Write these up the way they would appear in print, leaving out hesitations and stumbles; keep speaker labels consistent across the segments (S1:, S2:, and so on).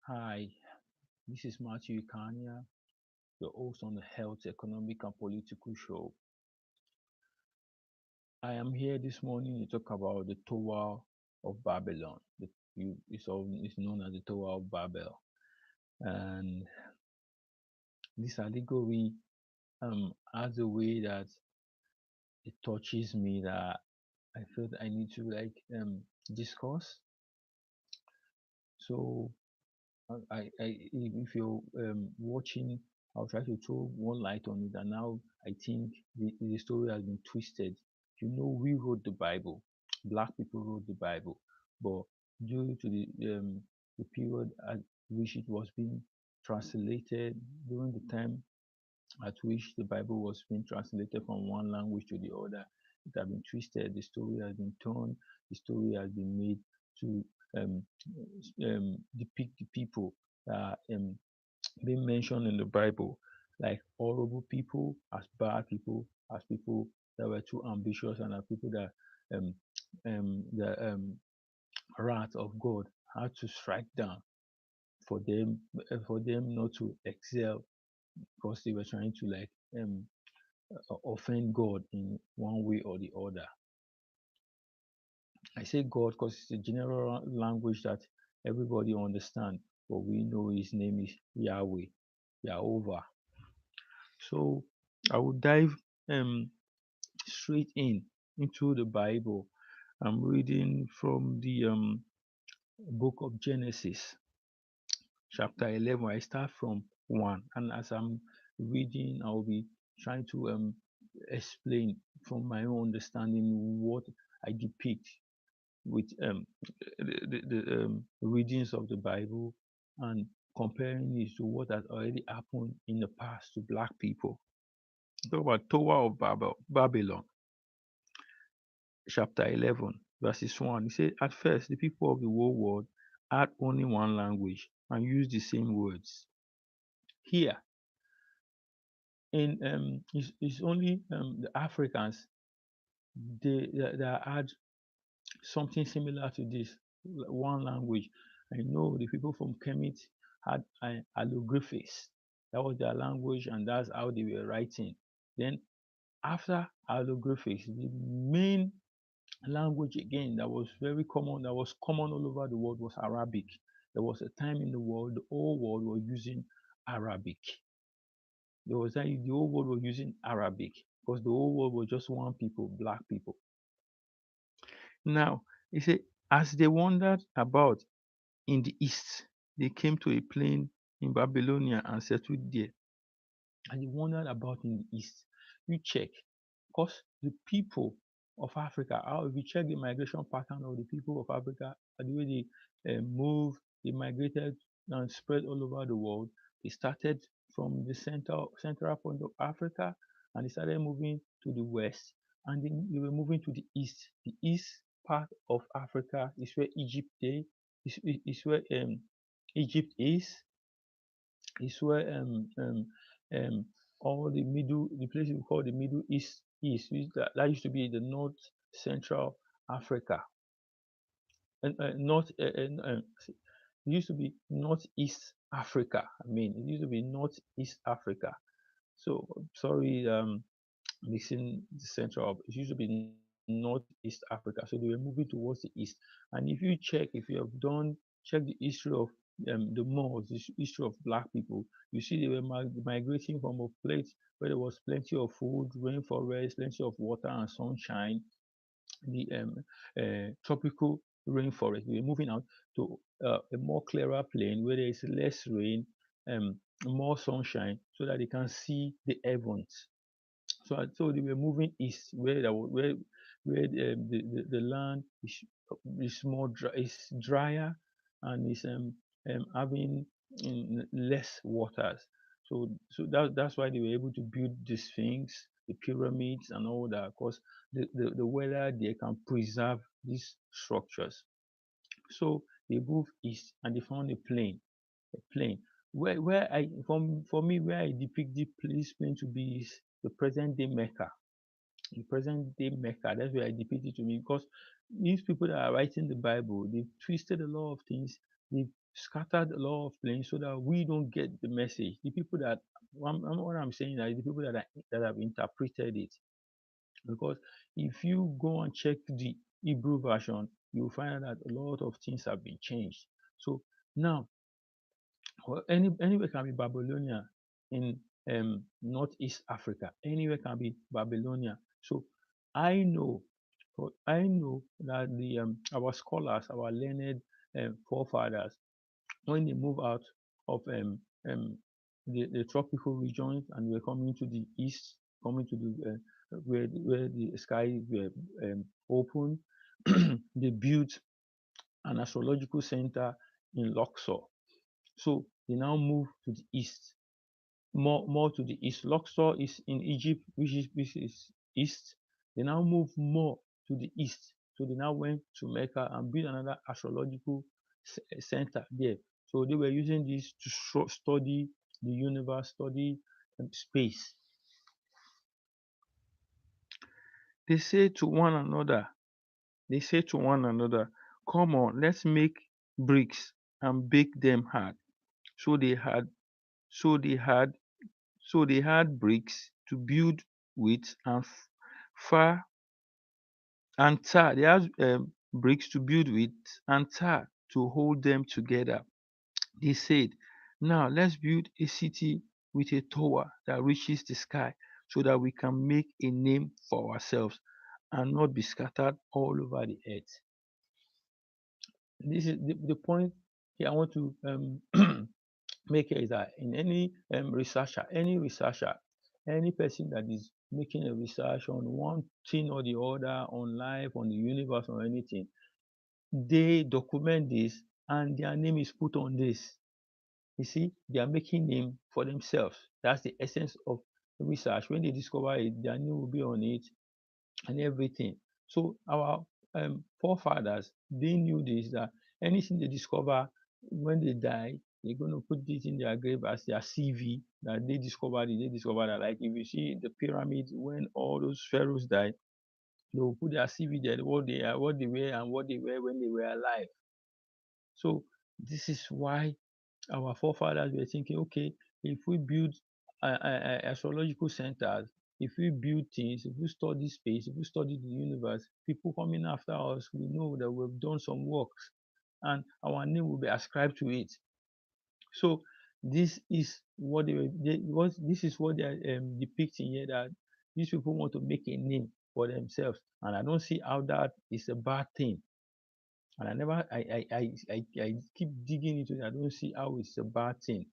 S1: Hi, this is Matthew Ikania, your host on the Health, Economic and Political Show. I am here this morning to talk about the Tower of Babylon. It's known as the Tower of Babel. And this allegory has a way that it touches me that I felt I need to discuss. So if you're watching, I'll try to throw one light on it. And now I think the story has been twisted. We wrote the Bible. Black people wrote the Bible, but due to the period at which it was being translated, during the time at which the Bible was being translated from one language to the other, it has been twisted. The story has been torn. The story has been made to um, depict the people that are being mentioned in the Bible, like horrible people, as bad people, as people that were too ambitious, and as people that the wrath of God had to strike down for them not to excel because they were trying to offend God in one way or the other. I say God because it's a general language that everybody understands, but we know His name is Yahweh, Jehovah. So I will dive um, straight into the Bible. I'm reading from the book of Genesis, chapter 11. I start from 1, and as I'm reading, I'll be trying to explain from my own understanding what I depict with the readings of the Bible and comparing it to what has already happened in the past to black people. Talk about Tower of Babylon, chapter 11, verses 1. It says, at first, the people of the whole world had only one language and used the same words. Here, it's only the Africans that had something similar to this one language. I know the people from Kemet had an allographics. That was their language, and that's how they were writing. Then, after allographics, the main language again that was very common, that was common all over the world, was Arabic. There was a time in the world, the whole world was using Arabic. There was time the whole world was using Arabic because the whole world was just one people, black people. Now, he said, as they wandered about in the east, they came to a plain in Babylonia and settled there. And they wandered about in the east. You check, because the people of Africa, how if you check the migration pattern of the people of Africa, the way they moved, they migrated and spread all over the world. They started from the central point of Africa, and they started moving to the west, and they were moving to the east. The east part of Africa is where is where Egypt is where all the place we call the Middle East, that used to be the North Central Africa, and North it used to be Northeast Africa. I mean, it used to be Northeast Africa. So sorry, mixing the central. It used to be Northeast Africa. So they were moving towards the east. And if you check, if you have done check the history of the Moors, the history of black people, you see they were migrating from a place where there was plenty of food, rainforest, plenty of water and sunshine, the tropical rainforest. We were moving out to a more clearer plain where there is less rain, more sunshine, so that they can see the heavens. So they were moving east, where the land is more dry, is drier, and is having less waters. So that's why they were able to build these things, the pyramids and all that, because the weather there can preserve these structures. So they moved east and they found a plain. Where I for me where I depict this plain to be is the present day Mecca. the present day Mecca. That's where I depict it to me, because these people that are writing the Bible, they've twisted a lot of things, they've scattered a lot of things so that we don't get the message. The people that what I'm saying is the people that have interpreted it. Because if you go and check the Hebrew version, you'll find out that a lot of things have been changed. So now, anywhere can be Babylonia in Northeast Africa. Anywhere can be Babylonia. So I know, I know that the our scholars, our learned forefathers, when they move out of the tropical regions and we're coming to the east, coming to the where the sky were open, they built an astrological center in Luxor. So they now move to the east, more to the east. Luxor is in Egypt, which is east. They now move more to the east. So they now went to Mecca and built another astrological center there. So they were using this to study the universe, study space. They say to one another, they say to one another, come on, let's make bricks and bake them hard. So they had, so they had, so they had bricks to build with and far and tar. They had bricks to build with and tar to hold them together. They said, now let's build a city with a tower that reaches the sky so that we can make a name for ourselves and not be scattered all over the earth. This is the point here I want to make here is that in any researcher, any person that is making a research on one thing or the other, on life, on the universe, or anything, they document this and their name is put on this. You see, they are making name for themselves. That's the essence of research. When they discover it, their name will be on it and everything. So our forefathers, they knew this, that anything they discover when they die, they're going to put it in their grave as their CV, that they discovered it. They discovered that, like if you see the pyramids, when all those pharaohs died, they will put their CV there, what they are, what they were, and what they were when they were alive. So this is why our forefathers were thinking, okay, if we build astrological centers, if we build things, if we study space, if we study the universe, people coming after us will know that we've done some works and our name will be ascribed to it. So this is what this is what they are depicting here, that these people want to make a name for themselves, and I don't see how that is a bad thing. And I never I keep digging into it. I don't see how it's a bad thing.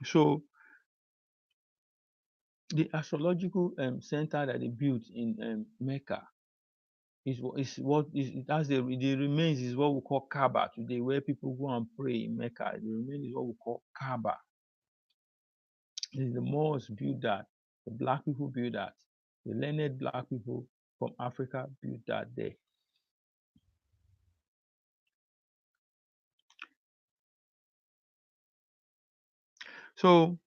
S1: So the astrological center that they built in Mecca is it has the remains is what we call Kaaba today, where people go and pray in Mecca. The remains is what we call Kaaba. The Moors built that, the black people built that, the learned black people from Africa built that there. So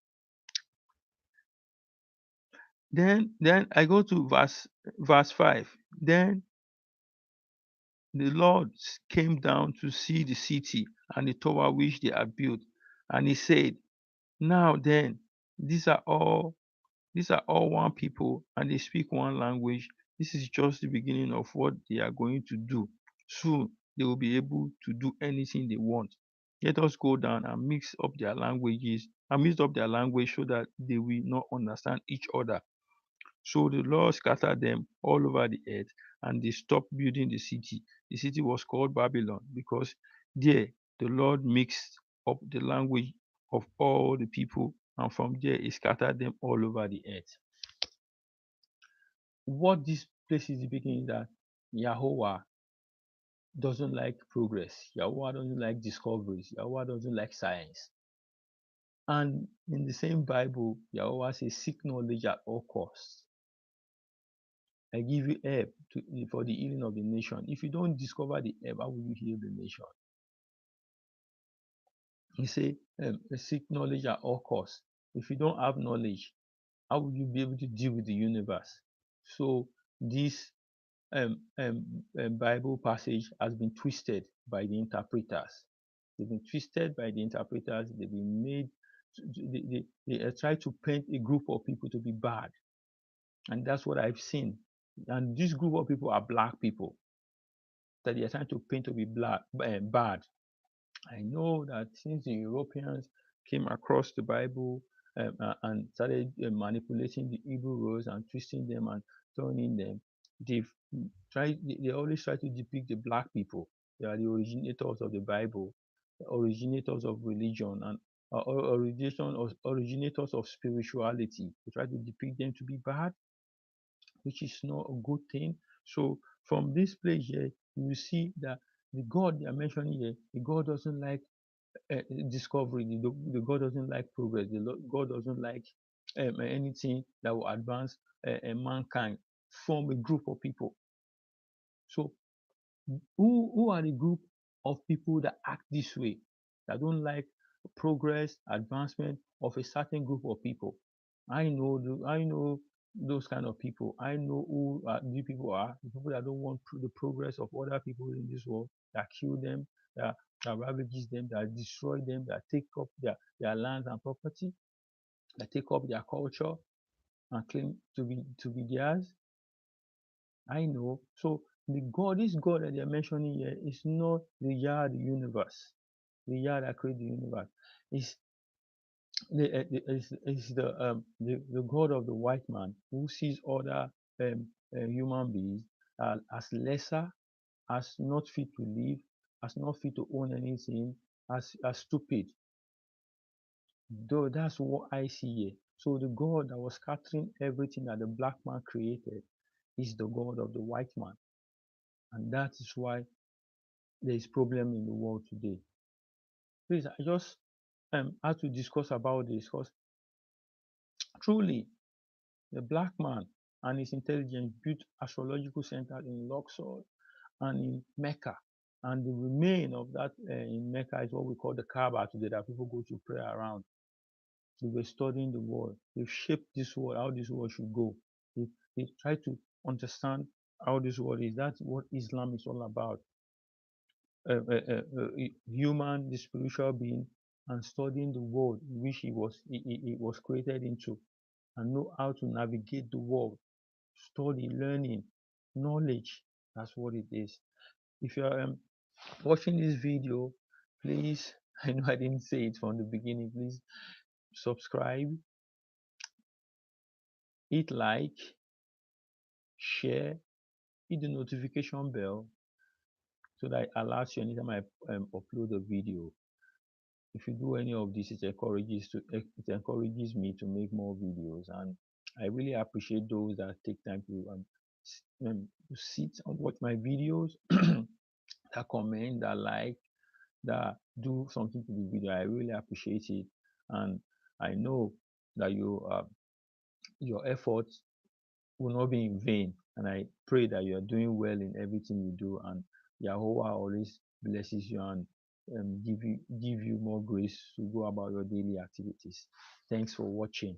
S1: then I go to verse 5. Then the Lord came down to see the city and the tower which they had built, and he said, now then, these are all these are all one people and they speak one language. This is just the beginning of what they are going to do. Soon they will be able to do anything they want. Let us go down and mix up their languages and mix up their language so that they will not understand each other. So the Lord scattered them all over the earth, and they stopped building the city. The city was called Babylon because there the Lord mixed up the language of all the people, and from there he scattered them all over the earth. What this place is depicting is that Yahweh doesn't like progress. Yahweh doesn't like discoveries. Yahweh doesn't like science. And in the same Bible, Yahweh says, seek knowledge at all costs. I give you help for the healing of the nation. If you don't discover the herb, how will you heal the nation? He say, seek knowledge at all costs. If you don't have knowledge, how will you be able to deal with the universe? So this Bible passage has been twisted by the interpreters. They've been twisted by the interpreters. They've been made. They try to paint a group of people to be bad, and that's what I've seen. And this group of people are black people that they are trying to paint to be bad. I know that since the Europeans came across the Bible and started manipulating the Hebrew words and twisting them and turning them, they've they always try to depict the black people. They are the originators of the Bible, the originators of religion, and originators of spirituality. They try to depict them to be bad, which is not a good thing. So from this place here, you see that the God they are mentioning here, the God doesn't like discovery. The God doesn't like progress. God doesn't like anything that will advance mankind from a group of people. So who are the group of people that act this way, that don't like progress, advancement of a certain group of people? I know those kind of people. I know who the people are. The people that don't want the progress of other people in this world, that kill them, that ravages them, that destroy them, that take up their lands and property, that take up their culture and claim to be theirs. I know. So this God that they're mentioning here is not the Yah the universe, the Yah that created the universe. It's the God of the white man who sees other human beings as lesser, as not fit to live, as not fit to own anything, as stupid. Though that's what I see here. So the God that was scattering everything that the black man created is the God of the white man. And that is why there is problem in the world today. Please, I just had to discuss about this because truly the black man and his intelligence built astrological centers in Luxor and in Mecca. And the remain of that in Mecca is what we call the Kaaba today, that people go to pray around. They were studying the world. They shaped this world, how this world should go. They try to understand how this world is. That's what Islam is all about. Human, the spiritual being, and studying the world which he was created into, and know how to navigate the world. Study, learning, knowledge. That's what it is. If you're watching this video, please, I know I didn't say it from the beginning, please subscribe, hit like, share, hit the notification bell so that it alerts you anytime I upload a video. If you do any of this, it encourages me to make more videos, and I really appreciate those that take time to sit and watch my videos, that comment, that like, that do something to the video. I really appreciate it, and I know that your efforts will not be in vain. And I pray that you are doing well in everything you do, and Yahweh always blesses you and give you more grace to go about your daily activities. Thanks for watching.